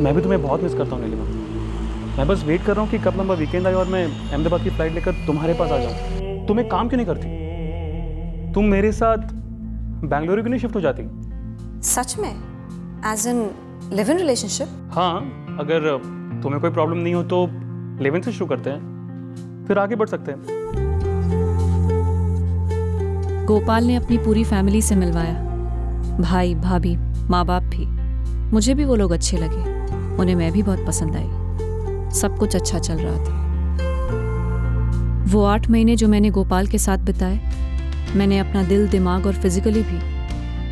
मैं भी तुम्हें बहुत मिस करता हूँ नीलिमा। मैं बस वेट कर रहा हूँ कि कब लंबा वीकेंड आए और मैं अहमदाबाद की फ्लाइट लेकर तुम्हारे पास आ जाऊँ। तुम एक काम क्यों नहीं करती? तुम मेरे साथ बेंगलुरु क्यों नहीं शिफ्ट हो जाती? सच में? As in live in relationship? हाँ, अगर तुम्हें कोई प्रॉब्लम नहीं हो तो लिव इन से शुरू करते हैं, फिर आगे बढ़ सकते हैं। गोपाल ने अपनी पूरी फैमिली से मिलवाया, भाई भाभी माँ बाप भी। मुझे भी वो लोग अच्छे लगे, उन्हें मैं भी बहुत पसंद आई। सब कुछ अच्छा चल रहा था। वो 8 महीने जो मैंने गोपाल के साथ बिताए, मैंने अपना दिल दिमाग और फिजिकली भी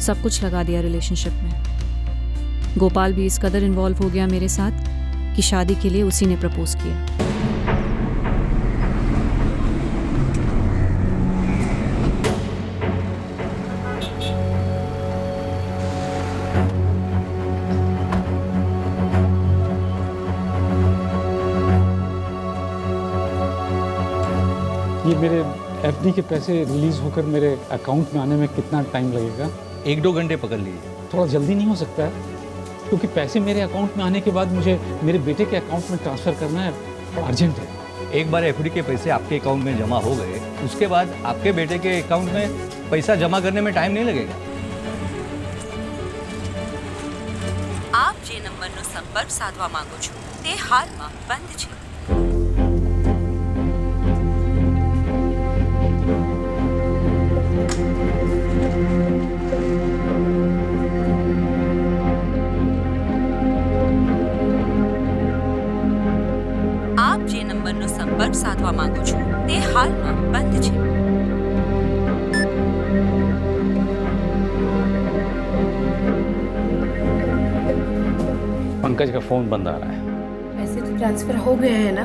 सब कुछ लगा दिया रिलेशनशिप में। गोपाल भी इस कदर इन्वॉल्व हो गया मेरे साथ कि शादी के लिए उसी ने प्रपोज किया। ये मेरे एफडी के पैसे रिलीज होकर मेरे अकाउंट में आने में कितना टाइम लगेगा? 1-2 घंटे पकड़ लीजिए। थोड़ा जल्दी नहीं हो सकता है? क्योंकि पैसे मेरे अकाउंट में आने के बाद मुझे मेरे बेटे के अकाउंट में ट्रांसफ़र करना है, थोड़ा अर्जेंट है। एक बार एफडी के पैसे आपके अकाउंट में जमा हो गए, उसके बाद आपके बेटे के अकाउंट में पैसा जमा करने में टाइम नहीं लगेगा। आप जे नंबरનો સંપર્ક સાધવા માંગો છો તે હાલમાં બંધ છે। आप જે નંબરનો સંપર્ક સાધવા માંગો છો તે હાલમાં બંધ છે। पंकज का फ़ोन बंद आ रहा है। पैसे तो ट्रांसफर हो गए हैं ना?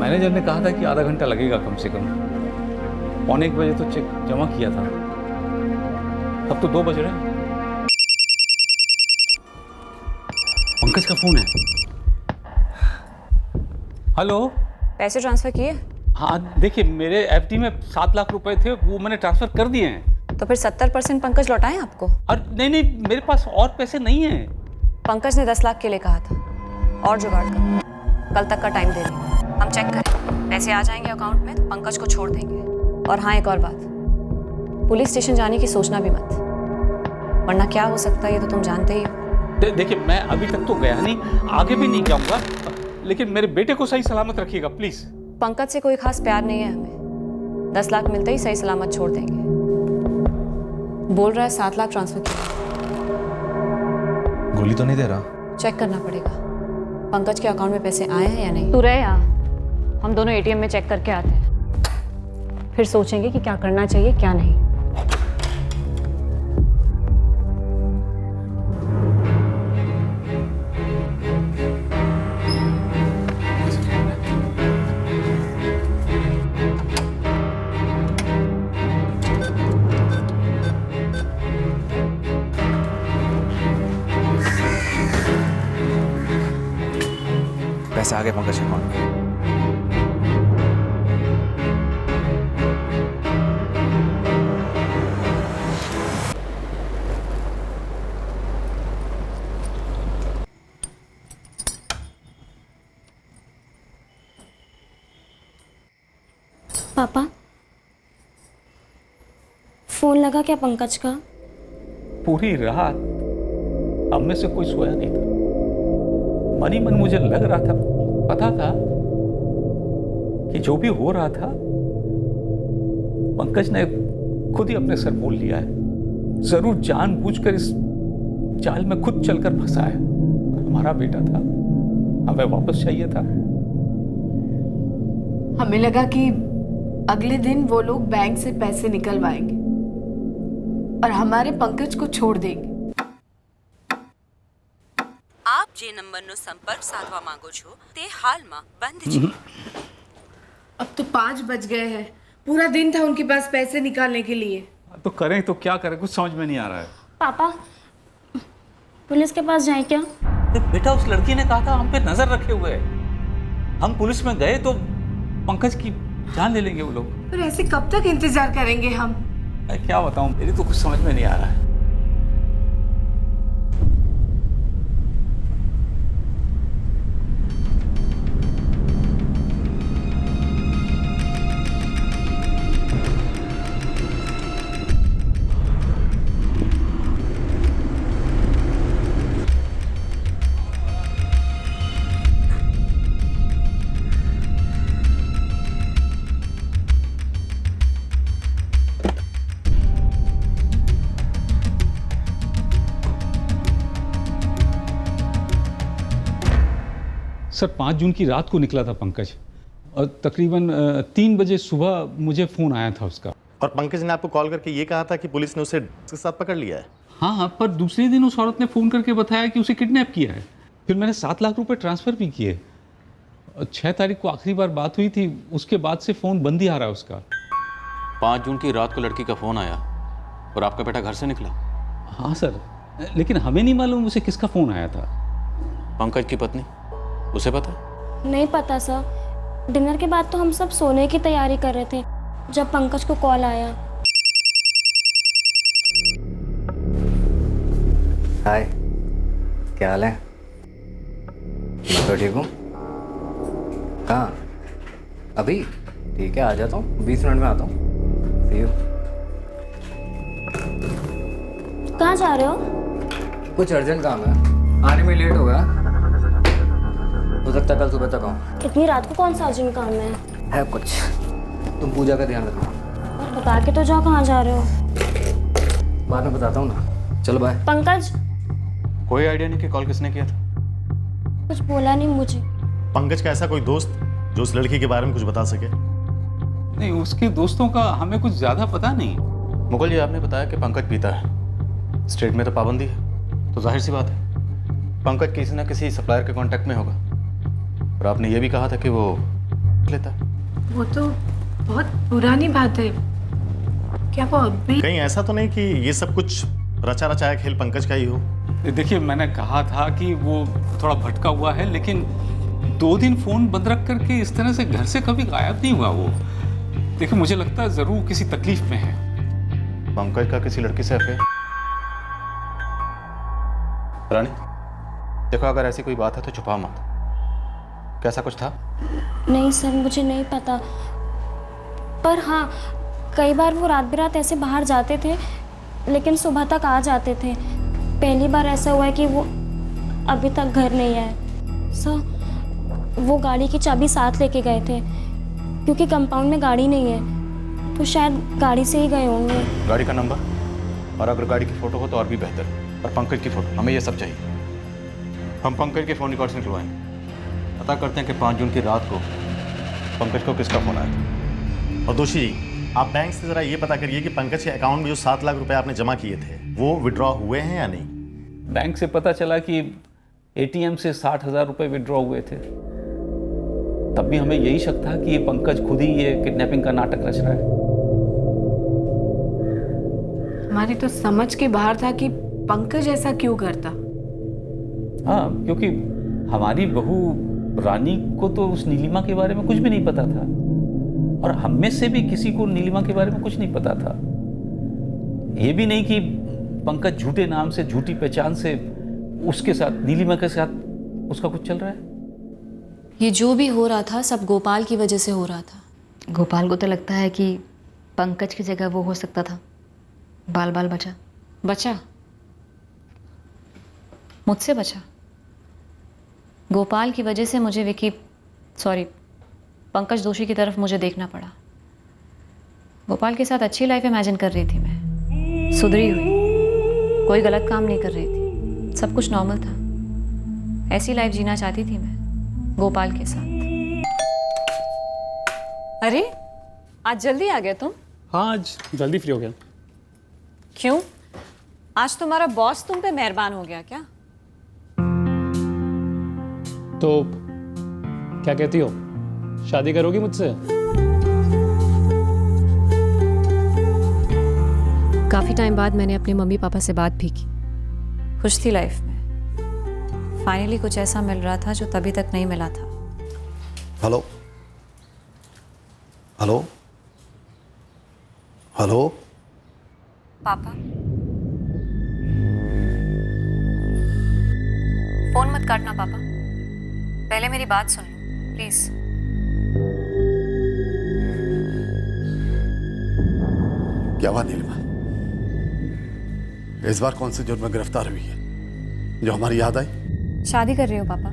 मैनेजर ने कहा था कि आधा घंटा लगेगा कम से कम। 1:45 बजे तो चेक जमा किया था, अब तो 2 बज रहे हैं। पंकज का फ़ोन है। हेलो। पैसे ट्रांसफर किए? हाँ देखिए, मेरे एफडी में 7 लाख रुपए थे, वो मैंने ट्रांसफ़र कर दिए हैं। तो फिर 70% पंकज लौटाएं आपको? और नहीं, मेरे पास और पैसे नहीं हैं। पंकज ने 10 लाख के लिए कहा था, और जुगाड़ कर। कल तक का टाइम दे देंगे, हम चेक करें। पैसे आ जाएंगे अकाउंट में तो पंकज को छोड़ देंगे। और हाँ, एक और बात, पुलिस स्टेशन जाने की सोचना भी मत, वरना क्या हो सकता है ये तो तुम जानते ही हो। देखिए, मैं अभी तक तो गया नहीं, आगे भी नहीं जाऊंगा, लेकिन मेरे बेटे को सही सलामत रखिएगा प्लीज। पंकज से कोई खास प्यार नहीं है हमें, 10 लाख मिलते ही सही सलामत छोड़ देंगे। बोल रहा है 7 लाख ट्रांसफर किया। गोली तो नहीं दे रहा? चेक करना पड़ेगा पंकज के अकाउंट में पैसे आए हैं या नहीं। तू रहे यहाँ, हम दोनों एटीएम में चेक करके आते हैं, फिर सोचेंगे कि क्या करना चाहिए क्या नहीं। पैसे आ गए पंकज के अकाउंट में। पापा, फोन लगा क्या पंकज का? पूरी रात अब में से कोई सोया नहीं था। मन ही मन मुझे लग रहा था, पता था कि जो भी हो रहा था पंकज ने खुद ही अपने सर मोल लिया है। जरूर जानबूझकर इस जाल में खुद चलकर फंसा है। हमारा बेटा था, हमें वापस चाहिए था। हमें लगा कि अगले दिन वो लोग बैंक से पैसे निकलवाएंगे और हमारे पंकज को छोड़ देंगे। आप जे नंबरનો સંપર્ક સાધવા માંગો છો તે હાલમાં બંધ છે। अब तो 5 बज गए हैं, पूरा दिन था उनके पास पैसे निकालने के लिए। तो करें तो क्या करें, कुछ समझ में नहीं आ रहा है। पापा, पुलिस के पास जाएं क्या? बेटा, उस लड़की ने कहा था हम पे नजर रखे हुए है। हम पुलिस में गए तो पंकज की जान ले लेंगे वो लोग। पर ऐसे कब तक इंतजार करेंगे हम? मैं क्या बताऊं, मेरी तो कुछ समझ में नहीं आ रहा है। सर 5 जून की रात को निकला था पंकज, और तकरीबन 3 बजे सुबह मुझे फ़ोन आया था उसका। और पंकज ने आपको कॉल करके ये कहा था कि पुलिस ने उसे के साथ पकड़ लिया है? हाँ, पर दूसरे दिन उस औरत ने फ़ोन करके बताया कि उसे किडनैप किया है। फिर मैंने 7 लाख रुपए ट्रांसफ़र भी किए। 6 तारीख को आखिरी बार बात हुई थी, उसके बाद से फ़ोन बंद ही आ रहा है उसका। 5 जून की रात को लड़की का फ़ोन आया और आपका बेटा घर से निकला? हाँ सर, लेकिन हमें नहीं मालूम उसे किसका फ़ोन आया था। पंकज की पत्नी, उसे पता? नहीं पता सर, डिनर के बाद तो हम सब सोने की तैयारी कर रहे थे जब पंकज को कॉल आया। हाय, क्या हाल है? मैं तो ठीक हूँ। कहाँ? अभी? ठीक है, आ जाता हूँ, 20 मिनट में आता हूँ। सी यू। कहाँ जा रहे हो? कुछ अर्जेंट काम है, आने में लेट हो गया। हो सकता है कल सुबह तक आऊँ। इतनी रात को कौन सा अर्जेंट काम है कुछ, तुम पूजा का ध्यान रखना। और बता के तो जाओ कहाँ जा रहे हो। बाद में बताता हूँ ना, चलो बाय। पंकज, कोई आइडिया नहीं कि कॉल किसने किया था? कुछ बोला नहीं मुझे। पंकज का ऐसा कोई दोस्त जो उस लड़की के बारे में कुछ बता सके? नहीं, उसके दोस्तों का हमें कुछ ज़्यादा पता नहीं। मुकुल जी, आपने बताया कि पंकज पीता है। स्टेट में तो पाबंदी है, तो जाहिर सी बात है पंकज किसी ना किसी सप्लायर के कांटेक्ट में होगा। और आपने ये भी कहा था कि वो लेता है। वो तो बहुत पुरानी बात है, क्या वो अब भी? कहीं ऐसा तो नहीं कि ये सब कुछ रचा रचाया खेल पंकज का ही हो? देखिए, मैंने कहा था कि वो थोड़ा भटका हुआ है, लेकिन 2 दिन फ़ोन बंद रख करके इस तरह से घर से कभी गायब नहीं हुआ वो। देखिए, मुझे लगता है ज़रूर किसी तकलीफ में है। पंकज का किसी लड़की से अफेयर? रानी, देखो अगर ऐसी कोई बात है तो छुपा मत। कैसा कुछ था? नहीं सर, मुझे नहीं पता, पर हाँ कई बार वो रात बिरात ऐसे बाहर जाते थे लेकिन सुबह तक आ जाते थे। पहली बार ऐसा हुआ है कि वो अभी तक घर नहीं आए। सर, वो गाड़ी की चाबी साथ लेके गए थे क्योंकि कंपाउंड में गाड़ी नहीं है, तो शायद गाड़ी से ही गए होंगे। गाड़ी का नंबर, और अगर गाड़ी की फ़ोटो हो तो और भी बेहतर। और पंकज की फ़ोटो, हमें ये सब चाहिए। हम पंकज के फ़ोन रिकॉर्ड्स निकलवाएंगे, पता करते हैं कि 5 जून की रात को पंकज को किसका फ़ोन आया था। और दोषी जी, आप बैंक से जरा ये पता करिए कि पंकज के अकाउंट में जो 7 लाख रुपए आपने जमा किए थे वो विड्रॉ हुए हैं या नहीं। बैंक से पता चला कि एटीएम से 60,000 रुपए विड्रॉ हुए थे। तब भी हमें यही शक था कि ये पंकज खुद ही ये किडनैपिंग का नाटक रच रहा है। हमारी तो समझ के बाहर था कि पंकज ऐसा क्यों करता। हाँ, क्योंकि हमारी बहू रानी को तो उस नीलिमा के बारे में कुछ भी नहीं पता था, और हम में से भी किसी को नीलिमा के बारे में कुछ नहीं पता था। ये भी नहीं कि पंकज झूठे नाम से, झूठी पहचान से उसके साथ, नीलिमा के साथ उसका कुछ चल रहा है। ये जो भी हो रहा था सब गोपाल की वजह से हो रहा था। गोपाल को तो लगता है कि पंकज की जगह वो हो सकता था। बाल बाल बचा। बचा? मुझसे बचा? गोपाल की वजह से मुझे पंकज दोषी की तरफ मुझे देखना पड़ा। गोपाल के साथ अच्छी लाइफ इमेजिन कर रही थी मैं, सुधरी हुई, कोई गलत काम नहीं कर रही थी, सब कुछ नॉर्मल था। ऐसी लाइफ जीना चाहती थी मैं गोपाल के साथ। अरे आज जल्दी आ गए तुम? हाँ, आज जल्दी फ्री हो गया। क्यों? आज तुम्हारा बॉस तुम पे मेहरबान हो गया क्या? तो क्या कहती हो, शादी करोगी मुझसे? काफ़ी टाइम बाद मैंने अपने मम्मी पापा से बात भी की। खुश थी लाइफ में, फाइनली कुछ ऐसा मिल रहा था जो तभी तक नहीं मिला था। हेलो हेलो हेलो पापा, फोन मत काटना पापा, पहले मेरी बात सुन लो प्लीज। क्या हुआ नीलिमा? इस बार कौन से जुर्म में गिरफ्तार हुई है जो हमारी याद आई? शादी कर रही हो पापा?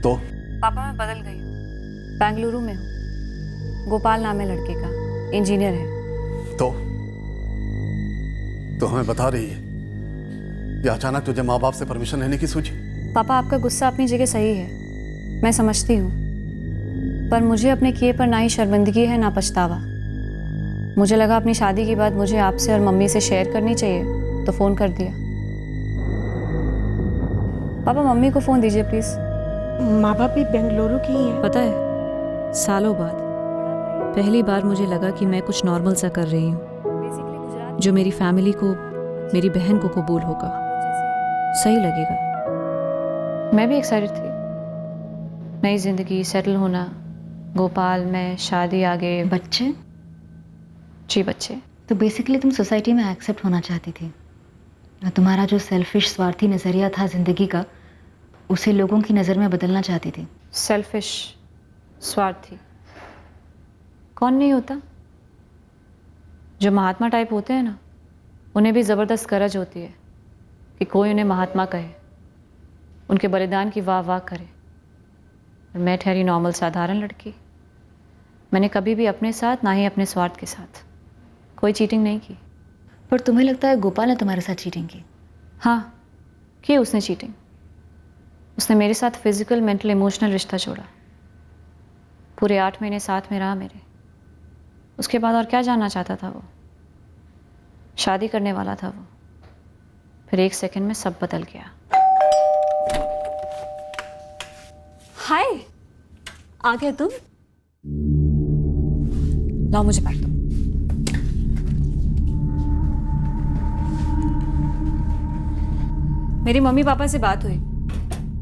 तो पापा मैं बदल गई हूँ, बेंगलुरु में हूँ। गोपाल नाम है लड़के का, इंजीनियर है। तो हमें बता रही है कि अचानक तुझे माँ बाप से परमिशन लेने की सूझी? पापा आपका गुस्सा अपनी जगह सही है, मैं समझती हूँ, पर मुझे अपने किए पर ना ही शर्मिंदगी है ना पछतावा। मुझे लगा अपनी शादी की बात मुझे आपसे और मम्मी से शेयर करनी चाहिए, तो फ़ोन कर दिया। पापा मम्मी को फ़ोन दीजिए प्लीज़। माँ बाप भी बेंगलुरु की ही हैं। पता है, सालों बाद पहली बार मुझे लगा कि मैं कुछ नॉर्मल सा कर रही हूँ, जो मेरी फैमिली को, मेरी बहन को कबूल होगा, सही लगेगा। मैं भी एक्साइटेड थी। नई जिंदगी, सेटल होना, गोपाल, मैं, शादी, आगे बच्चे। जी बच्चे। तो बेसिकली तुम सोसाइटी में एक्सेप्ट होना चाहती थी और तुम्हारा जो सेल्फिश स्वार्थी नज़रिया था ज़िंदगी का, उसे लोगों की नज़र में बदलना चाहती थी। सेल्फिश, स्वार्थी कौन नहीं होता? जो महात्मा टाइप होते हैं ना, उन्हें भी ज़बरदस्त गरज होती है कि कोई उन्हें महात्मा कहे, उनके बलिदान की वाह वाह करे। और मैं ठहरी नॉर्मल साधारण लड़की। मैंने कभी भी अपने साथ, ना ही अपने स्वार्थ के साथ, कोई चीटिंग नहीं की। पर तुम्हें लगता है गोपाल ने तुम्हारे साथ चीटिंग की? हाँ, की उसने चीटिंग। उसने मेरे साथ फिजिकल, मेंटल, इमोशनल रिश्ता जोड़ा। पूरे 8 महीने साथ में रहा मेरे। उसके बाद और क्या जानना चाहता था वो? शादी करने वाला था वो। फिर 1 सेकंड में सब बदल गया। हाय, आ गए तुम? लाओ मुझे बैठ दो। मेरी मम्मी पापा से बात हुई,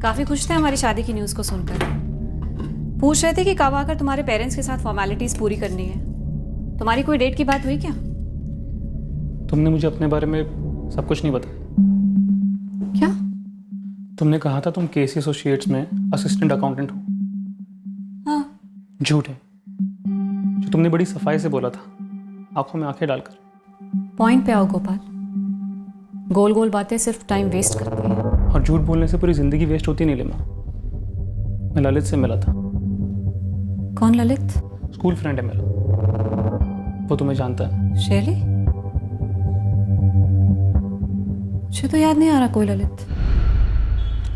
काफी खुश थे हमारी शादी की न्यूज़ को सुनकर। पूछ रहे थे कि कब आकर तुम्हारे पेरेंट्स के साथ फॉर्मेलिटीज पूरी करनी है। तुम्हारी कोई डेट की बात हुई क्या? तुमने मुझे अपने बारे में सब कुछ नहीं बताया। क्या? तुमने कहा था तुम केसी एसोसिएट्स में असिस्टेंट अकाउंटेंट हो। हाँ। झूठ है, जो तुमने बड़ी सफाई से बोला था, आंखों में आंखें डालकर। पॉइंट पे आओ गोपाल। गोल गोल बातें सिर्फ टाइम वेस्ट करती हैं। और झूठ बोलने से पूरी जिंदगी वेस्ट होती नहीं नीलिमा। मैं ललित से मिला था। कौन ललित? स्कूल फ्रेंड है मेरा, वो तुम्हें जानता है। शैली? मुझे तो याद नहीं आ रहा कोई ललित।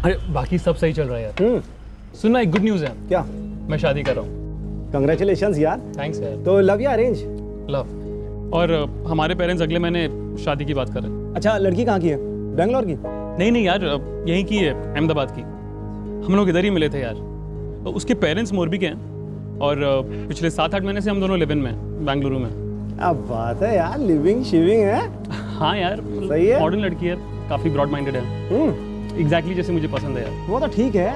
अरे बाकी सब सही चल रहा है यार। सुनना, एक गुड न्यूज़ है। क्या? मैं शादी कर रहा हूँ। कंग्रेचुलेशंस यार। थैंक्स यार। तो लव या अरेंज? लव। और हमारे पेरेंट्स अगले महीने शादी की बात कर रहे हैं। अच्छा, लड़की कहाँ की है? बेंगलोर की? नहीं यार, यहीं की है, अहमदाबाद की। हम लोग इधर ही मिले थे यार। तो उसके पेरेंट्स मोरबी के हैं और पिछले 7-8 महीने से हम दोनों लिव इन में, बेंगलुरु में। अब बात है यार, लिविंग शिविंग है। हाँ यार, सही है। मॉडर्न लड़की है, काफ़ी ब्रॉड माइंडेड है। एग्जैक्टली जैसे मुझे पसंद है यार। वो तो ठीक है,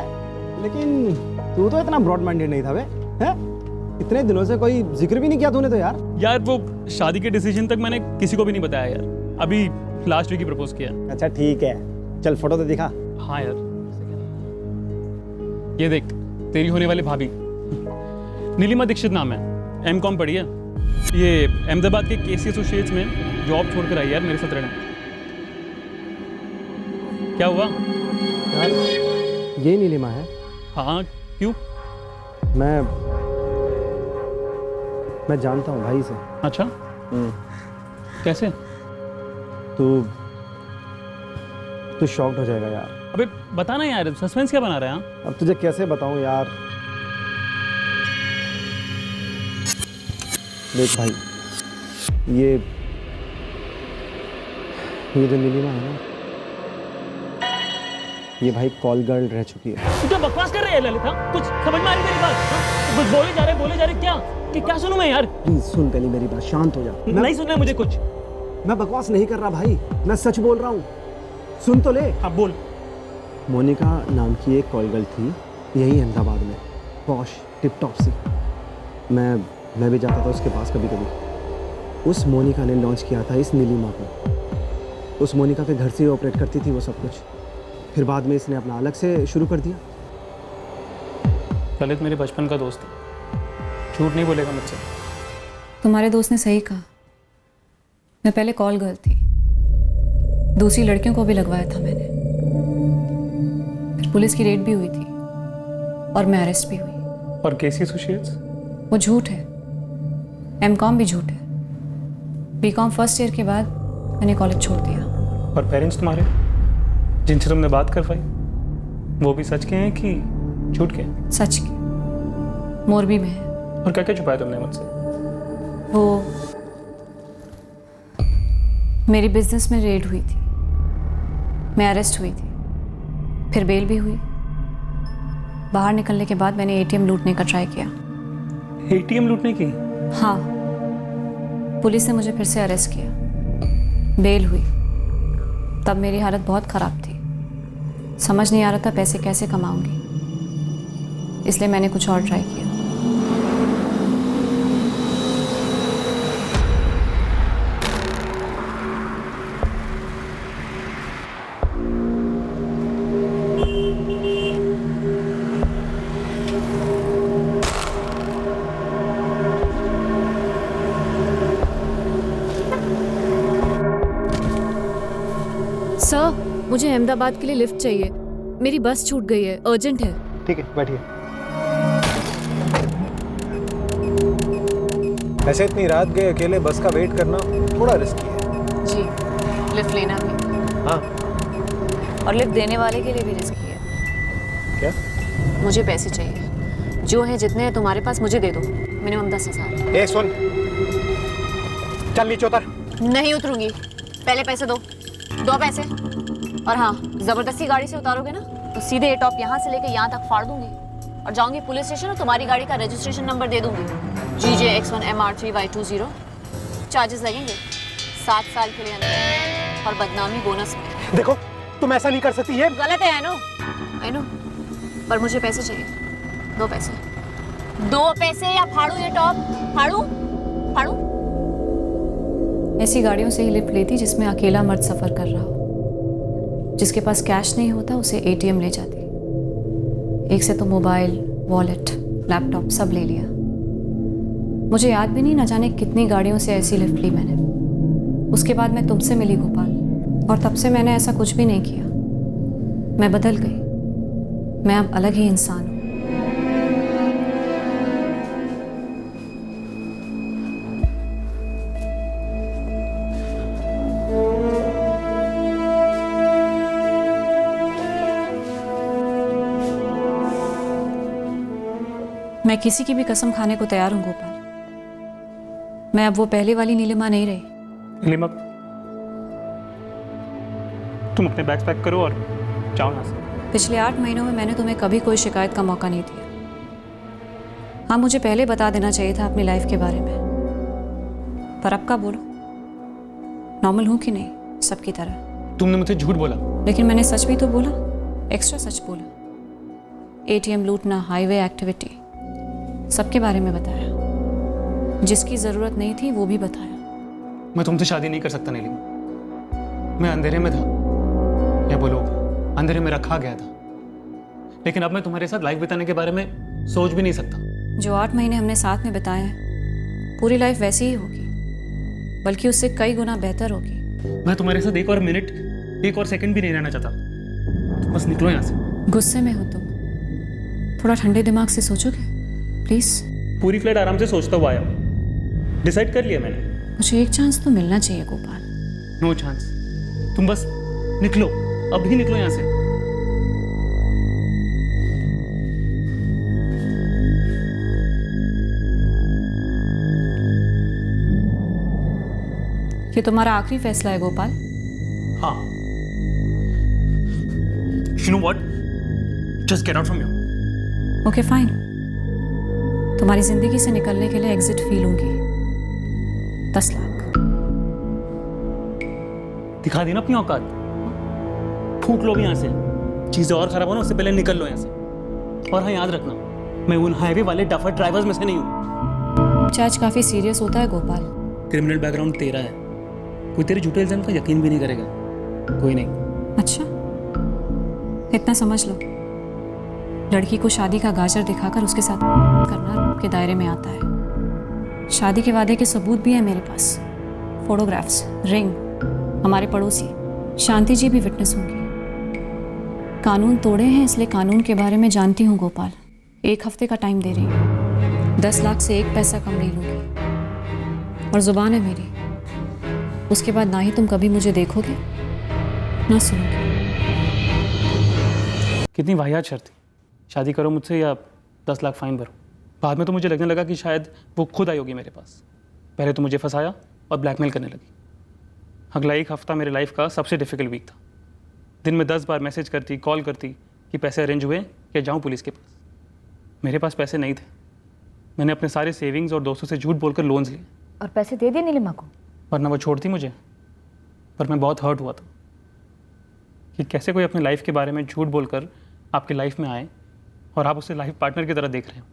लेकिन तू तो इतना ब्रॉड माइंडेड नहीं था बे, हैं? इतने दिनों से कोई जिक्र भी नहीं किया तूने तो यार। यार वो शादी के डिसीजन तक मैंने किसी को भी नहीं बताया यार। अभी लास्ट वीक ही प्रपोज किया। अच्छा ठीक है, चल फोटो तो दिखा। हाँ यार, ये देख, तेरी होने वाली भाभी नीलिमा दीक्षित नाम है, M.Com पढ़ी है। ये अहमदाबाद के केसी एसोसिएट्स में जॉब छोड़कर आई यार मेरे साथ रहने। क्या हुआ यार? ये नीलिमा है? हाँ, क्यों? मैं जानता हूँ भाई से। अच्छा, कैसे? तू शॉक्ड हो जाएगा यार। अबे बताना यार, सस्पेंस क्या बना रहा है? हाँ? अब तुझे कैसे बताऊँ यार। देख भाई, ये जो नीलिमा है ना, ये भाई कॉल गर्ल रह चुकी है। तू क्या बकवास कर रहे हैं ललित? हाँ? कुछ समझ में आ रही मेरी बात? हाँ? कुछ बोले जा रहे क्या? कि क्या सुनूं मैं यार? प्लीज सुन पहले मेरी बात, शांत हो जा। नहीं सुनना है मुझे कुछ। मैं बकवास नहीं कर रहा भाई, मैं सच बोल रहा हूँ। सुन तो ले। हाँ बोल। मोनिका नाम की एक कॉल गर्ल थी यही अहमदाबाद में, पॉश टिप टॉप सी। मैं भी जाता था उसके पास कभी कभी। उस मोनिका ने लॉन्च किया था इस नीलिमा को। उस मोनिका के घर से ही ऑपरेट करती थी वो सब कुछ। फिर बाद में इसने अपना अलग से शुरू कर दिया। ललित मेरे बचपन का दोस्त है, झूठ नहीं बोलेगा मुझसे। तुम्हारे दोस्त ने सही कहा। मैं पहले कॉल गर्ल थी, दूसरी लड़कियों को भी लगवाया था मैंने। फिर पुलिस की रेड भी हुई थी और मैं अरेस्ट भी हुई। और केसी एसोसिएट्स? वो झूठ है। M.Com भी झूठ है। B.Com फर्स्ट ईयर के बाद मैंने कॉलेज छोड़ दिया। और पेरेंट्स तुम्हारे जिनसे तुमने बात करवाई, वो भी सच के हैं कि झूठ के? सच की। मोरबी में है। और क्या क्या छुपाया तुमने मुझसे? वो मेरी बिजनेस में रेड हुई थी, मैं अरेस्ट हुई थी, फिर बेल भी हुई। बाहर निकलने के बाद मैंने एटीएम लूटने का ट्राई किया। एटीएम लूटने की? हाँ, पुलिस ने मुझे फिर से अरेस्ट किया, बेल हुई। तब मेरी हालत बहुत ख़राब थी, समझ नहीं आ रहा था पैसे कैसे कमाऊंगी, इसलिए मैंने कुछ और ट्राई किया। सर, मुझे अहमदाबाद के लिए लिफ्ट चाहिए, मेरी बस छूट गई है, अर्जेंट है। ठीक है, बैठिए। ऐसे इतनी रात गए अकेले बस का वेट करना थोड़ा रिस्की है। जी, लिफ्ट लेना भी। हाँ। और लिफ्ट देने वाले के लिए भी रिस्की है। क्या? मुझे पैसे चाहिए, जो है जितने हैं तुम्हारे पास मुझे दे दो, मिनिमम 10,000। ए सुन, चल नीचे उतर। नहीं उतरूंगी, पहले पैसे दो। 2 पैसे। और हाँ, जबरदस्ती गाड़ी से उतारोगे ना तो सीधे ये टॉप यहाँ से लेके यहाँ तक फाड़ दूंगी और जाऊंगी पुलिस स्टेशन और तुम्हारी गाड़ी का रजिस्ट्रेशन नंबर दे दूंगी, GJX1MR3Y20। चार्जेस लगेंगे 7 साल के लिए अंदर और बदनामी बोनस में। देखो, तुम ऐसा नहीं कर सकती, ये गलत है। आई नो, पर मुझे पैसे चाहिए। 2 पैसे। 2 पैसे या फाड़ू ये टॉप, फाड़ू फाड़ू। ऐसी गाड़ियों से ही लिफ्ट लेती जिसमें अकेला मर्द सफर कर रहा हो, जिसके पास कैश नहीं होता उसे एटीएम ले जाती। एक से तो मोबाइल, वॉलेट, लैपटॉप सब ले लिया। मुझे याद भी नहीं, न जाने कितनी गाड़ियों से ऐसी लिफ्ट ली मैंने। उसके बाद मैं तुमसे मिली गोपाल, और तब से मैंने ऐसा कुछ भी नहीं किया। मैं बदल गई, मैं अब अलग ही इंसान हूँ। मैं किसी की भी कसम खाने को तैयार हूँ गोपाल। मैं अब वो पहले वाली नीलिमा नहीं रही। नीलिमा, तुम अपने बैग्स पैक करो और जाओ यहाँ से। पिछले 8 महीनों में मैंने तुम्हें कभी कोई शिकायत का मौका नहीं दिया। हाँ, मुझे पहले बता देना चाहिए था अपनी लाइफ के बारे में, पर अब का बोलो, नॉर्मल हूँ कि नहीं सबकी तरह? तुमने मुझसे झूठ बोला। लेकिन मैंने सच भी तो बोला, एक्स्ट्रा सच बोला। एटीएम लूटना, हाईवे एक्टिविटी, सबके बारे में बताया। जिसकी जरूरत नहीं थी वो भी बताया। मैं तुमसे शादी नहीं कर सकता नीलिमा। मैं अंधेरे में था, या बोलो अंधेरे में रखा गया था, लेकिन अब मैं तुम्हारे साथ लाइफ बिताने के बारे में सोच भी नहीं सकता। जो 8 महीने हमने साथ में बिताए हैं, पूरी लाइफ वैसी ही होगी, बल्कि उससे कई गुना बेहतर होगी। मैं तुम्हारे साथ एक और मिनट, एक और सेकंड भी नहीं रहना चाहता। तो बस निकलो यहाँ से। गुस्से में हो तुम, थोड़ा ठंडे दिमाग से सोचोगे प्लीज? पूरी फ्लाइट आराम से सोचता हुआ आया हूँ, डिसाइड कर लिया मैंने। मुझे एक चांस तो मिलना चाहिए गोपाल। No chance. तुम बस निकलो, अभी निकलो यहाँ से। ये तुम्हारा आखिरी फैसला है गोपाल? हाँ। You know what? Just get out from here. Okay fine. तुम्हारी जिंदगी से निकलने के लिए एग्जिट फी लूंगी। 10 लाख। दिखा दी ना अपनी औकात। फूट लो भी यहाँ से। चीजें और खराब हो ना, उससे पहले निकल लो यहाँ से। और हाँ, याद रखना, मैं उन हाईवे वाले डफर ड्राइवर्स में से नहीं हूँ। चार्ज काफी सीरियस होता है गोपाल। क्रिमिनल बैकग्राउंड तेरा है, कोई तेरे झूठे इल्जाम का यकीन भी नहीं करेगा। कोई नहीं। अच्छा, इतना समझ लो, लड़की को शादी का गाजर दिखाकर उसके साथ करना के दायरे में आता है। शादी के वादे के सबूत भी है मेरे पास, फोटोग्राफ्स, रिंग। हमारे पड़ोसी शांति जी भी विटनेस होंगी। कानून तोड़े हैं, इसलिए कानून के बारे में जानती हूँ गोपाल। 1 हफ्ते का टाइम दे रही हूँ। 10 लाख से 1 पैसा कम नहीं लूंगी, और जुबान है मेरी। उसके बाद ना ही तुम कभी मुझे देखोगे ना सुनोगे। कितनी वाहियात शर्त थी। शादी करो मुझसे या 10 लाख फाइन भरो। बाद में तो मुझे लगने लगा कि शायद वो खुद आई होगी मेरे पास। पहले तो मुझे फंसाया और ब्लैकमेल करने लगी। अगला 1 हफ्ता मेरे लाइफ का सबसे डिफ़िकल्ट वीक था। दिन में 10 बार मैसेज करती, कॉल करती कि पैसे अरेंज हुए या जाऊँ पुलिस के पास। मेरे पास पैसे नहीं थे। मैंने अपने सारे सेविंग्स और दोस्तों से झूठ बोलकर लोन्स लिए। और पैसे दे दिए नीलिमा को? वरना वो छोड़ती मुझे। पर मैं बहुत हर्ट हुआ था कि कैसे कोई अपने लाइफ के बारे में झूठ बोलकर आपकी लाइफ में आए और आप उसे लाइफ पार्टनर की तरह देख रहे हो,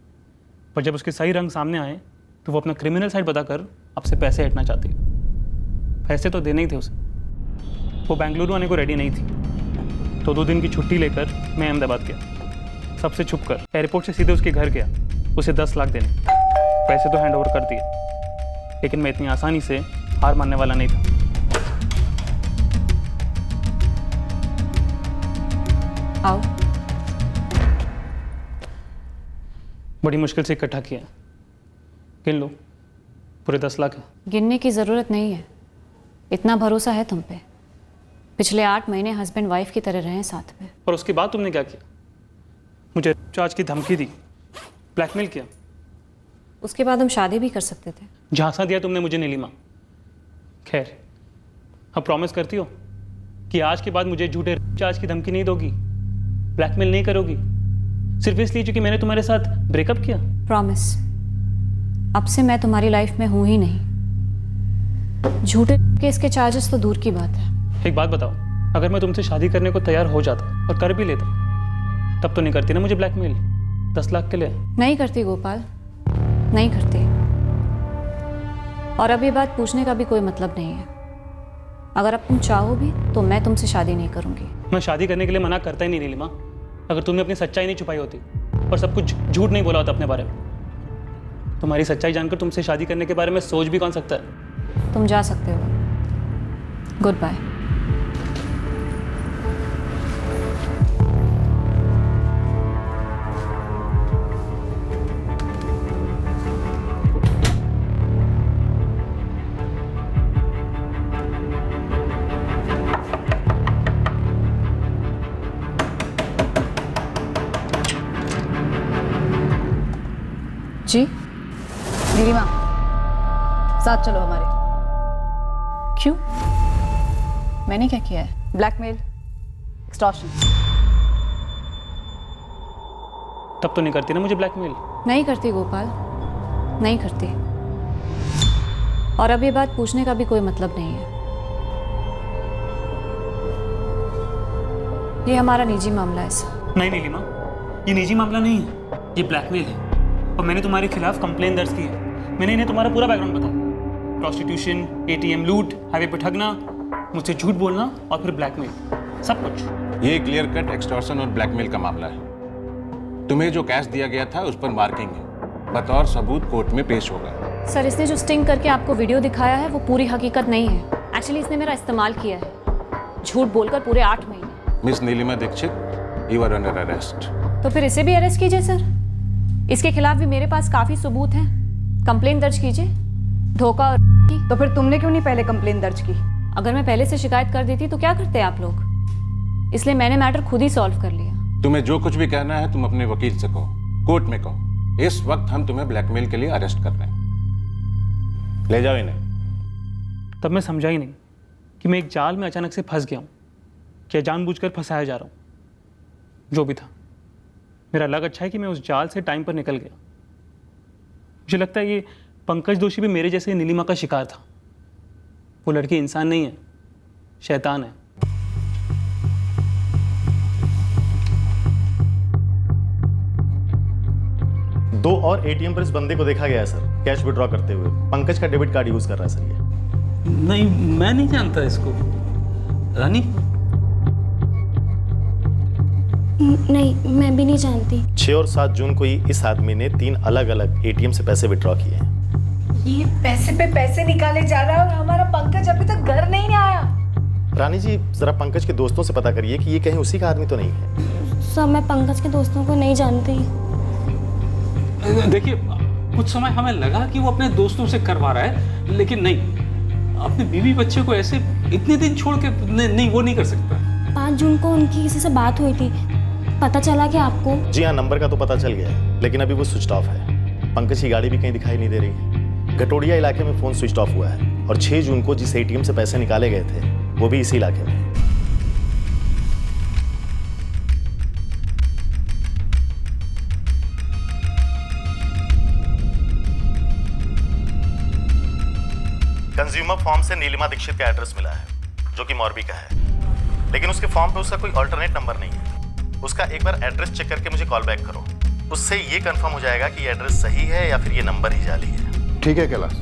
पर जब उसके सही रंग सामने आए तो वो अपना क्रिमिनल साइड बताकर आपसे पैसे हटना चाहती है। पैसे तो देने ही थे उसे। वो बेंगलुरु आने को रेडी नहीं थी, तो 2 दिन की छुट्टी लेकर मैं अहमदाबाद गया। सबसे छुप कर एयरपोर्ट से सीधे उसके घर गया, उसे 10 लाख देने। पैसे तो हैंड ओवर कर दिए, लेकिन मैं इतनी आसानी से हार मानने वाला नहीं था। आओ। बड़ी मुश्किल से इकट्ठा किया। गिन लो, पूरे 10 लाख है। गिनने की ज़रूरत नहीं है, इतना भरोसा है तुम पे। पिछले 8 महीने हस्बैंड वाइफ की तरह रहे साथ में। और उसके बाद तुमने क्या किया? मुझे चार्ज की धमकी दी, ब्लैकमेल किया। उसके बाद हम शादी भी कर सकते थे। झांसा दिया तुमने मुझे नीलिमा। खैर, अब प्रॉमिस करती हो कि आज के बाद मुझे झूठे चार्ज की धमकी नहीं दोगी, ब्लैकमेल नहीं करोगी, सिर्फ इसलिए क्योंकि मैंने तुम्हारे साथ ब्रेकअप किया? प्रॉमिस। अब से मैं तुम्हारी लाइफ में हूं ही नहीं। झूठे केस के चार्जेस तो दूर की बात है। एक बात बताओ, अगर मैं तुमसे शादी करने को तैयार हो जाता और कर भी लेता, तब तो नहीं करती ना मुझे ब्लैकमेल 10 लाख के लिए? नहीं करती गोपाल, नहीं करती। और अब ये बात पूछने का भी कोई मतलब नहीं है। अगर अब तुम चाहो भी तो मैं तुमसे शादी नहीं करूंगी। मैं शादी करने के लिए मना करता ही नहीं नीलिमा। अगर तुमने अपनी सच्चाई नहीं छुपाई होती और सब कुछ झूठ नहीं बोला होता अपने बारे में, तुम्हारी सच्चाई जानकर तुमसे शादी करने के बारे में सोच भी कौन सकता है? तुम जा सकते हो। Good bye. जी नीलिमा, साथ चलो हमारे। क्यों? मैंने क्या किया है? Blackmail, extortion. तब तो नहीं करती ना मुझे ब्लैकमेल? नहीं करती गोपाल, नहीं करती। और अब ये बात पूछने का भी कोई मतलब नहीं है। ये हमारा निजी मामला है सर। नहीं नीलिमा, ये निजी मामला नहीं है, ये ब्लैकमेल है। और मैंने तुम्हारे खिलाफ कंप्लेन दर्ज की है। मैंने इन्हें तुम्हारा पूरा बैकग्राउंड बताया। प्रोस्टिट्यूशन, ATM लूट, हाईवे पर ठगना, मुझसे झूठ बोलना और फिर ब्लैकमेल, सब कुछ। ये क्लियर कट एक्सटॉर्शन और ब्लैकमेल का मामला है। तुम्हें जो कैश दिया गया था उस पर मार्किंग है, बतौर सबूत कोर्ट में पेश होगा। सर, इसने जो स्टिंग करके आपको वीडियो दिखाया है वो पूरी हकीकत नहीं है। एक्चुअली इसने मेरा इस्तेमाल किया है, झूठ बोलकर पूरे 8 महीने। Miss Nilima Dikshit, you are under arrest. तो फिर इसे भी अरेस्ट कीजिए सर। इसके खिलाफ भी मेरे पास काफी सबूत हैं। कंप्लेन दर्ज कीजिए। धोखा और तो फिर तुमने क्यों नहीं पहले कंप्लेन दर्ज की? अगर मैं पहले से शिकायत कर देती तो क्या करते आप लोग? इसलिए मैंने मैटर खुद ही सॉल्व कर लिया। तुम्हें जो कुछ भी कहना है तुम अपने वकील से कहो, कोर्ट में कहो। इस वक्त हम तुम्हें ब्लैकमेल के लिए अरेस्ट कर रहे हैं। ले जाओ इन्हें। तब मैं समझा ही नहीं कि मैं एक जाल में अचानक से फंस गया हूँ, क्या जानबूझकर फंसाया जा रहा हूँ। जो भी था, मेरा लग अच्छा है कि मैं उस जाल से टाइम पर निकल गया। मुझे लगता है ये पंकज दोषी भी मेरे जैसे नीलिमा का शिकार था। वो लड़की इंसान नहीं है, शैतान है। दो और ATM पर इस बंदे को देखा गया है सर, कैश विड्रॉ करते हुए। पंकज का डेबिट कार्ड यूज कर रहा है सर ये। नहीं, मैं नहीं जानता इसको। रानी? नहीं, मैं भी नहीं जानती। 6 और 7 जून को ही इस आदमी ने 3 अलग अलग ATM से पैसे विड्रॉ किए हैं। ये पैसे पे पैसे निकाले जा रहा है और हमारा पंकज अभी तक घर नहीं आया। रानी जी, जरा पंकज के दोस्तों से पता करिए कि ये कहीं उसी का आदमी तो नहीं है। सर, मैं पंकज के दोस्तों को नहीं जानती। देखिए, कुछ समय हमें लगा कि वो अपने दोस्तों से करवा रहा है, लेकिन नहीं, अपने बीवी बच्चे को ऐसे इतने दिन छोड़ के नहीं, वो नहीं कर सकता। 5 जून को उनकी किसी से बात हुई थी, पता चला कि आपको? जी हाँ, नंबर का तो पता चल गया है, लेकिन अभी वो स्विच ऑफ है। पंकज की गाड़ी भी कहीं दिखाई नहीं दे रही है। घटोड़िया इलाके में फ़ोन स्विच ऑफ हुआ है और 6 जून को जिस ATM से पैसे निकाले गए थे वो भी इसी इलाके में। कंज्यूमर फॉर्म से नीलिमा दीक्षित का एड्रेस मिला है जो कि मोरबी का है, लेकिन उसके फॉर्म पे उसका कोई अल्टरनेट नंबर नहीं है। उसका एक बार एड्रेस चेक करके मुझे कॉल बैक करो, उससे ये कंफर्म हो जाएगा कि ये एड्रेस सही है या फिर ये नंबर ही जाली है। ठीक है कैलाश,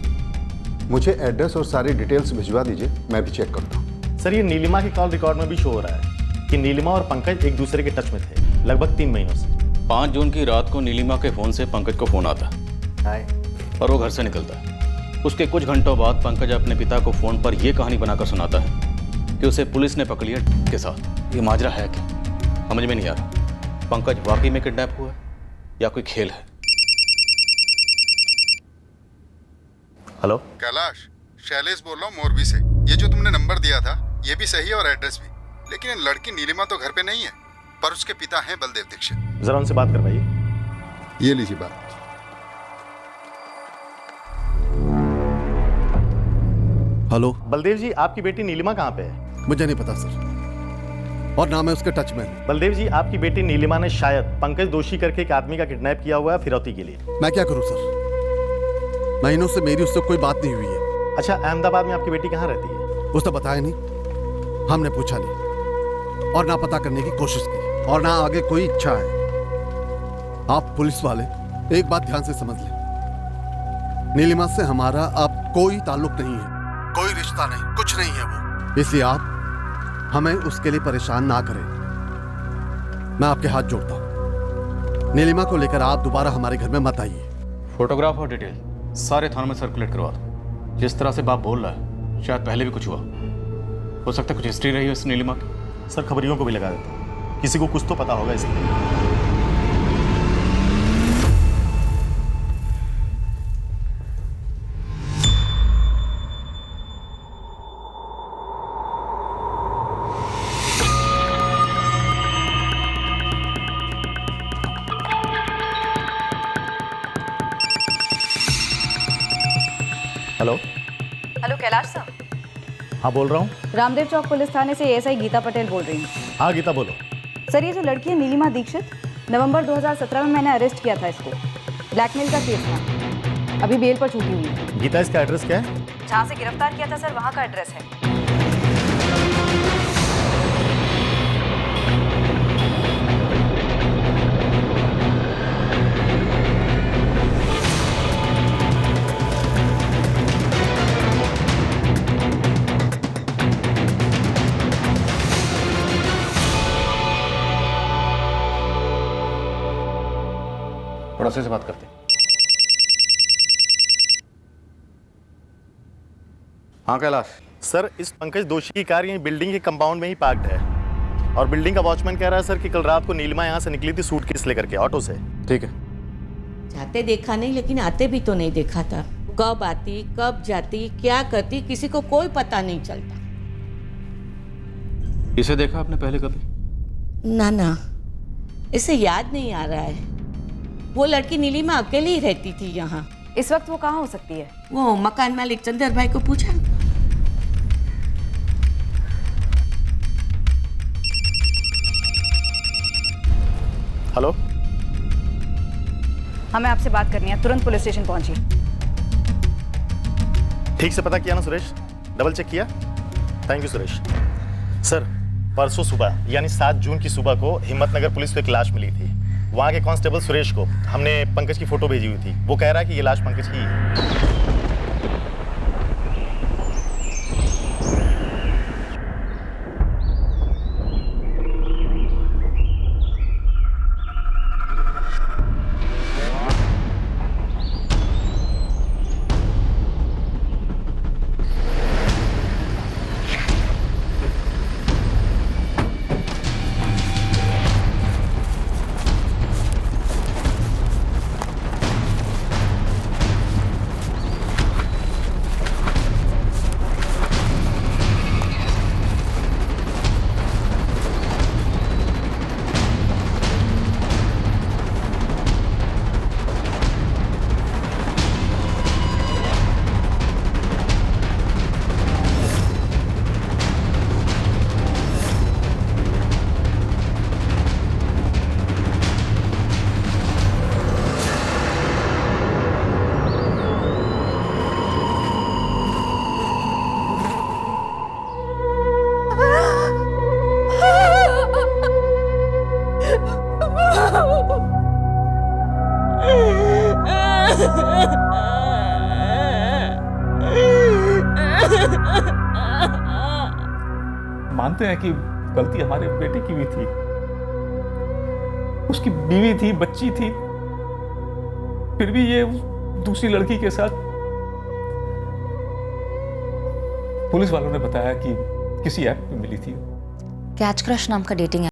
मुझे एड्रेस और सारी डिटेल्स भिजवा दीजिए, मैं भी चेक करता हूँ। सर, ये नीलिमा की कॉल रिकॉर्ड में भी शो हो रहा है कि नीलिमा और पंकज एक दूसरे के टच में थे लगभग 3 महीनों से। 5 जून की रात को नीलिमा के फ़ोन से पंकज को फ़ोन आता हाय और वो घर से निकलता है। उसके कुछ घंटों बाद पंकज अपने पिता को फ़ोन पर यह कहानी बनाकर सुनाता है कि उसे पुलिस ने पकड़ लिया के साथ। ये माजरा है क्या, समझ में नहीं आ रहा। पंकज वाकई में किडनैप हुआ है या कोई खेल है? हेलो कैलाश, शैलेश बोल रहा हूँ मोरबी से। ये जो तुमने नंबर दिया था ये भी सही है और एड्रेस भी, लेकिन ये लड़की नीलिमा तो घर पे नहीं है, पर उसके पिता हैं बलदेव दीक्षित। जरा उनसे बात करवाइए। ये लीजिए बात। हेलो बलदेव जी, आपकी बेटी नीलिमा कहाँ पे है? मुझे नहीं पता सर, और ना मैं उसके टच में हूं। बलदेव जी, आपकी बेटी नीलिमा ने शायद पंकज दोषी करके एक आदमी का किडनैप किया हुआ है फिरौती के लिए। मैं क्या करूं सर, महीनों से मेरी उससे कोई बात नहीं हुई है। अच्छा, अहमदाबाद में आपकी बेटी कहाँ रहती है? उसने बताया नहीं, हमने पूछा नहीं और ना पता करने की कोशिश की और ना आगे कोई इच्छा है। आप पुलिस वाले एक बात ध्यान से समझ लें, नीलिमा से हमारा अब कोई ताल्लुक नहीं है, कोई रिश्ता नहीं, कुछ नहीं है वो। इसलिए आप हमें उसके लिए परेशान ना करें। मैं आपके हाथ जोड़ता हूं, नीलिमा को लेकर आप दोबारा हमारे घर में मत आइए। फोटोग्राफ और डिटेल सारे थानों में सर्कुलेट करवा दो। जिस तरह से बाप बोल रहा है शायद पहले भी कुछ हुआ हो सकता है, कुछ हिस्ट्री रही हो इस नीलिमा की। सर, खबरियों को भी लगा देता हूँ, किसी को कुछ तो पता होगा इसलिए। Hello hello Kailash sir. हाँ, बोल रहा हूँ। रामदेव चौक पुलिस थाने से ASI गीता पटेल बोल रही हूँ। हाँ गीता, बोलो। सर, ये जो लड़की है नीलिमा दीक्षित, नवंबर 2017 में मैंने अरेस्ट किया था इसको। ब्लैकमेल का केस था, अभी बेल पर छूटी हुई है। गीता, इसका एड्रेस क्या है? जहाँ से गिरफ्तार किया था सर, वहाँ का एड्रेस है। पड़ोसी से बात करते हैं। हाँ कैलाश। सर, इस पंकज दोषी की कार यही बिल्डिंग के कंपाउंड में ही पार्क्ड है और बिल्डिंग का वॉचमैन कह रहा है सर कि कल रात को नीलिमा यहाँ से निकली थी सूटकेस लेकर के ऑटो से। ठीक है। जाते देखा नहीं, लेकिन आते भी तो नहीं देखा था। कब आती, कब जाती, क्या करती, किसी को कोई पता नहीं चलता। इसे देखा आपने पहले कभी? ना ना, इसे याद नहीं आ रहा है। वो लड़की नीलिमा अकेली ही रहती थी यहाँ। इस वक्त वो कहाँ हो सकती है? वो मकान मालिक चंदर भाई को पूछा। हेलो, हमें आपसे बात करनी है, तुरंत पुलिस स्टेशन पहुंचिए। ठीक से पता किया ना सुरेश? डबल चेक किया? Thank you Suresh. सर, परसों सुबह यानी 7 जून की सुबह को हिम्मतनगर पुलिस को एक लाश मिली थी। वहाँ के कांस्टेबल सुरेश को हमने पंकज की फोटो भेजी हुई थी। वो कह रहा है कि ये लाश पंकज की है। मानते हैं कि गलती हमारे बेटे की भी थी, उसकी बीवी थी, बच्ची थी, फिर भी ये दूसरी लड़की के साथ। पुलिस वालों ने बताया कि किसी ऐप पे मिली थी। कैच क्रश नाम का डेटिंग ऐप।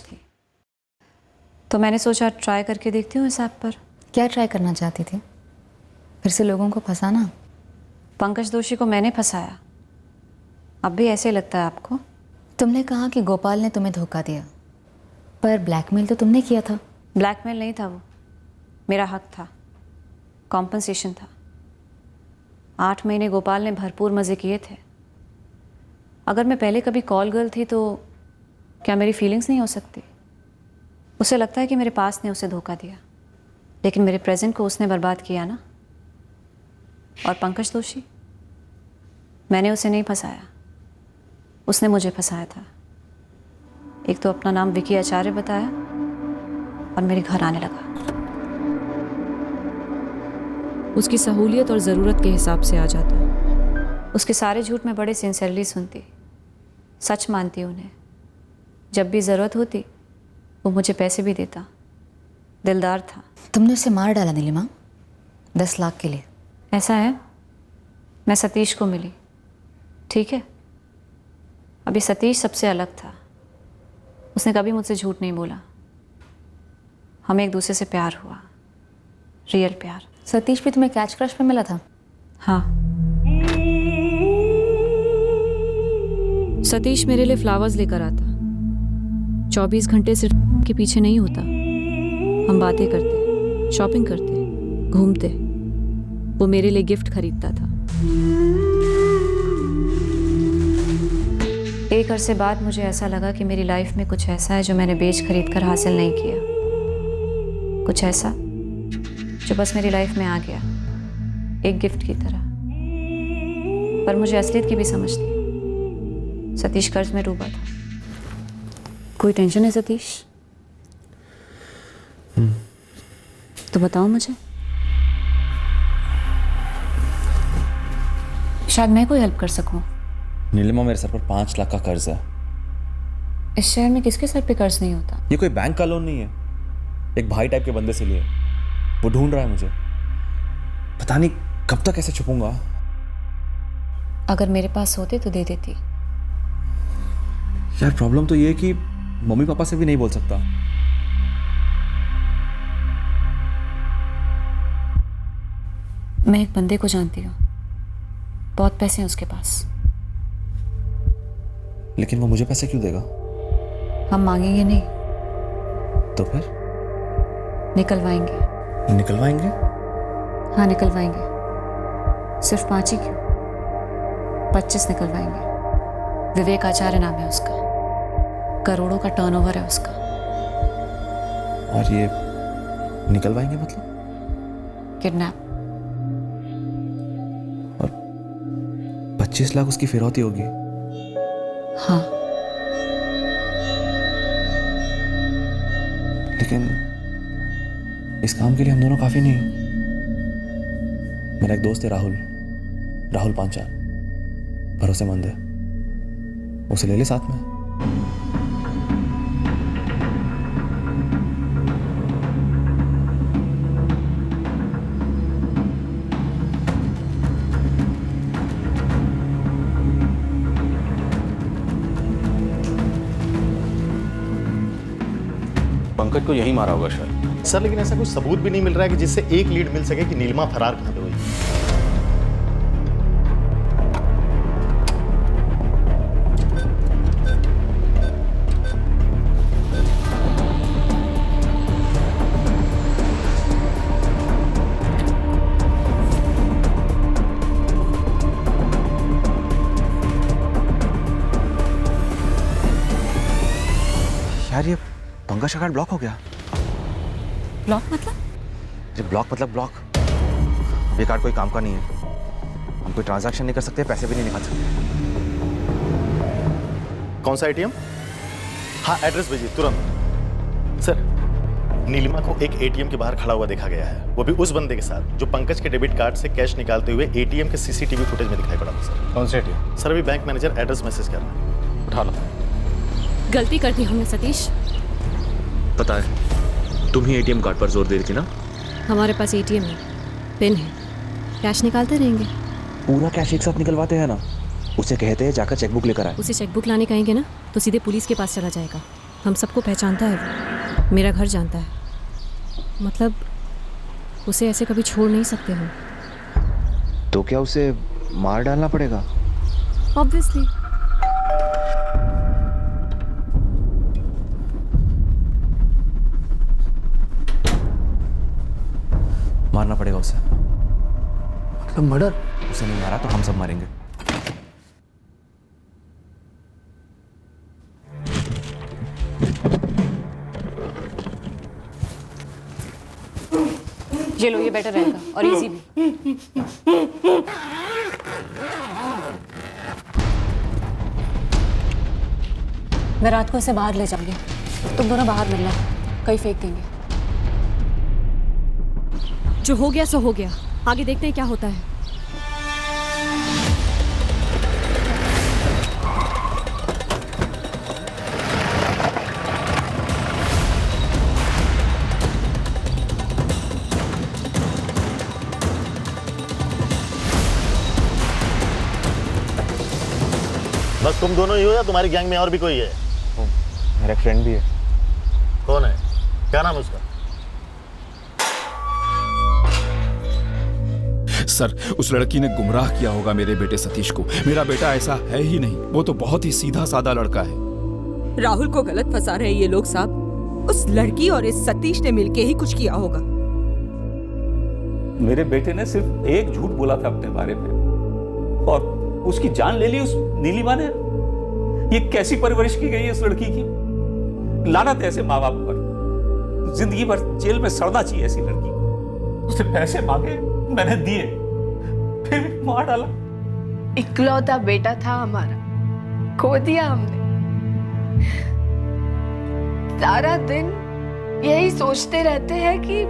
थी तो मैंने सोचा ट्राई करके देखती हूँ इस ऐप पर। क्या ट्राई करना चाहती थी? फिर से लोगों को फंसाना? पंकज दोषी को मैंने फंसाया, अब भी ऐसे लगता है आपको? तुमने कहा कि गोपाल ने तुम्हें धोखा दिया, पर ब्लैकमेल तो तुमने किया था। ब्लैकमेल नहीं था, वो मेरा हक था, कॉम्पनसेशन था। 8 महीने गोपाल ने भरपूर मज़े किए थे। अगर मैं पहले कभी कॉल गर्ल थी तो क्या मेरी फीलिंग्स नहीं हो सकती? उसे लगता है कि मेरे पास ने उसे धोखा दिया, लेकिन मेरे प्रेजेंट को उसने बर्बाद किया ना। और पंकज दोषी, मैंने उसे नहीं फंसाया, उसने मुझे फंसाया था। एक तो अपना नाम विकी आचार्य बताया और मेरे घर आने लगा। उसकी सहूलियत और ज़रूरत के हिसाब से आ जाता। उसके सारे झूठ मैं बड़े सिंसियरली सुनती, सच मानती उन्हें। जब भी ज़रूरत होती वो मुझे पैसे भी देता, दिलदार था। तुमने उसे मार डाला नीलिमा, 10 लाख के लिए। ऐसा है, मैं सतीश को मिली, ठीक है। अभी सतीश सबसे अलग था, उसने कभी मुझसे झूठ नहीं बोला। हमें एक दूसरे से प्यार हुआ, रियल प्यार। सतीश भी तुम्हें कैच क्रश पे मिला था? हाँ। सतीश मेरे लिए फ्लावर्स लेकर आता। 24 घंटे सिर्फ के पीछे नहीं होता। हम बातें करते, शॉपिंग करते, घूमते। वो मेरे लिए गिफ्ट खरीदता था। एक अरसे बाद मुझे ऐसा लगा कि मेरी लाइफ में कुछ ऐसा है जो मैंने बेच खरीद कर हासिल नहीं किया। कुछ ऐसा जो बस मेरी लाइफ में आ गया, एक गिफ्ट की तरह। पर मुझे असलियत की भी समझ थी। सतीश कर्ज में डूबा था। कोई टेंशन है सतीश? तो बताओ मुझे, शायद मैं कोई हेल्प कर सकूं। नीलिमा, मेरे सर पर 5 लाख का कर्ज है। इस शहर में किसके सर पे कर्ज नहीं होता? ये कोई बैंक का लोन नहीं है, एक भाई टाइप के बंदे से लिए। वो ढूंढ रहा है मुझे, पता नहीं कब तक ऐसे छुपूंगा। अगर मेरे पास होते तो दे देती। यार प्रॉब्लम तो ये है कि मम्मी पापा से भी नहीं बोल सकता। मैं एक बंदे को जानती हूँ, बहुत पैसे हैं उसके पास। लेकिन वो मुझे पैसे क्यों देगा? हम मांगेंगे नहीं तो फिर निकलवाएंगे। निकलवाएंगे? हाँ निकलवाएंगे। सिर्फ 5 ही क्यों, 25 निकलवाएंगे। विवेक आचार्य नाम है उसका, करोड़ों का टर्नओवर है उसका। और ये निकलवाएंगे मतलब? किडनैप। 25 लाख उसकी फिरौती होगी? हाँ। लेकिन इस काम के लिए हम दोनों काफी नहीं। मेरा एक दोस्त है राहुल पांचाल, भरोसेमंद है, उसे ले ले साथ में। पंकज को यही मारा होगा शायद। सर लेकिन ऐसा कुछ सबूत भी नहीं मिल रहा है कि जिससे एक लीड मिल सके कि नीलिमा फरार कहाँ पे हुई। पंकज का कार्ड ब्लॉक हो गया। ब्लॉक मतलब? ये ब्लॉक मतलब ब्लॉक। ये कार्ड कोई काम का नहीं है। हम कोई ट्रांजैक्शन नहीं कर सकते, पैसे भी नहीं निकाल सकते। कौन सा एटीएम? हाँ, एड्रेस भेजिए तुरंत। सर, नीलिमा को एक एटीएम के बाहर खड़ा हुआ देखा गया है, वो भी उस बंदे के साथ जो पंकज के डेबिट कार्ड से कैश निकालते हुए एटीएम के सीसीटीवी फुटेज में दिखाई पड़ा था सर। कौन सा एटीएम? सर, अभी बैंक मैनेजर एड्रेस मैसेज कर रहा है, उठा लो। गलती कर दी हमने सतीश। पता है, तुम ही एटीएम कार्ड पर जोर दे रही थी ना? हमारे पास एटीएम है, पिन है, कैश निकालते रहेंगे। पूरा कैश एक साथ निकलवाते हैं ना। उसे कहते हैं जाकर चेकबुक लेकर आए। उसे चेकबुक लाने कहेंगे ना तो सीधे पुलिस के पास चला जाएगा। हम सबको पहचानता है वो, मेरा घर जानता है। मतलब उसे ऐसे कभी छोड़ नहीं सकते हम। तो क्या उसे मार डालना पड़ेगा? ऑब्वियसली। मारना पड़ेगा उसे। मतलब मर्डर? उसे नहीं मारा तो हम सब मारेंगे। ये लो, ये बेटर रहेगा और इजी भी। मैं रात को इसे बाहर ले जाऊंगी, तुम दोनों बाहर मिलना, कहीं फेंक देंगे। जो हो गया सो हो गया, आगे देखते हैं क्या होता है। बस तुम दोनों ही हो या तुम्हारी गैंग में और भी कोई है? मेरा फ्रेंड भी है। कौन है? क्या नाम है उसका? सर, उस लड़की ने गुमराह किया होगा मेरे बेटे सतीश को। मेरा बेटा ऐसा है ही नहीं, वो तो बहुत ही सीधा साधा लड़का है। राहुल को गलत फंसा रहे ये लोग साहब। उस लड़की और इस सतीश ने मिलके ही कुछ किया होगा। मेरे बेटे ने सिर्फ एक झूठ बोला था अपने बारे में और उसकी जान ले ली उस नीलिमा ने। ये कैसी परवरिश की गई है इस लड़की की। लानत है ऐसे माँ बाप पर। जिंदगी भर जेल में सड़ना चाहिए ऐसी लड़की को। उससे पैसे मांगे, मैंने दिए, फिर भी मार डाला। इकलौता बेटा था हमारा, खो दिया हमने। सारा दिन यही सोचते रहते हैं कि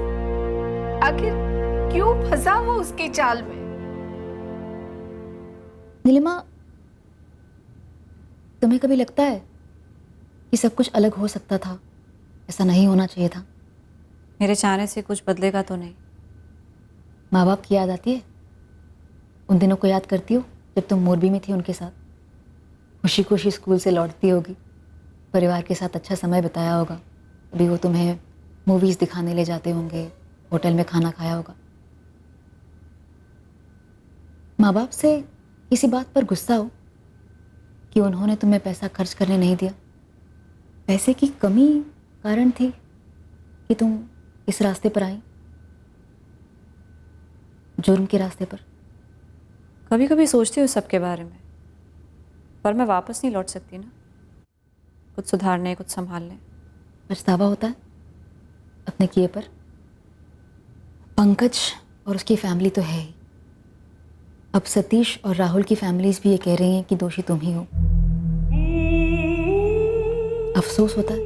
आखिर क्यों फंसा वो उसकी चाल में। नीलिमा, तुम्हें कभी लगता है कि सब कुछ अलग हो सकता था, ऐसा नहीं होना चाहिए था? मेरे चाहने से कुछ बदलेगा तो नहीं। माँ बाप की याद आती है? उन दिनों को याद करती हो जब तुम मोरबी में थी उनके साथ? खुशी खुशी स्कूल से लौटती होगी, परिवार के साथ अच्छा समय बिताया होगा। अभी वो तुम्हें मूवीज़ दिखाने ले जाते होंगे, होटल में खाना खाया होगा। माँ बाप से किसी बात पर गुस्सा हो कि उन्होंने तुम्हें पैसा खर्च करने नहीं दिया? पैसे की कमी कारण थी कि तुम इस रास्ते पर आई, जुर्म के रास्ते पर? कभी कभी सोचती हूँ सबके बारे में, पर मैं वापस नहीं लौट सकती ना, कुछ सुधारने, कुछ संभालने। पछतावा होता है अपने किए पर? पंकज और उसकी फैमिली तो है ही, अब सतीश और राहुल की फैमिलीज भी ये कह रही हैं कि दोषी तुम ही हो। अफसोस होता है।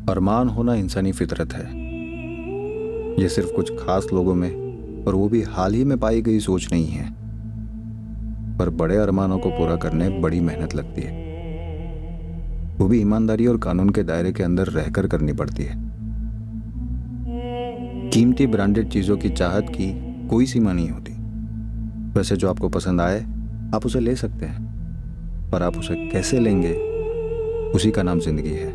अरमान होना इंसानी फितरत है। ये सिर्फ कुछ खास लोगों में, और वो भी हाल ही में पाई गई सोच नहीं है। पर बड़े अरमानों को पूरा करने बड़ी मेहनत लगती है, वो भी ईमानदारी और कानून के दायरे के अंदर रहकर करनी पड़ती है। कीमती ब्रांडेड चीजों की चाहत की कोई सीमा नहीं होती। वैसे जो आपको पसंद आए आप उसे ले सकते हैं, पर आप उसे कैसे लेंगे, उसी का नाम जिंदगी है।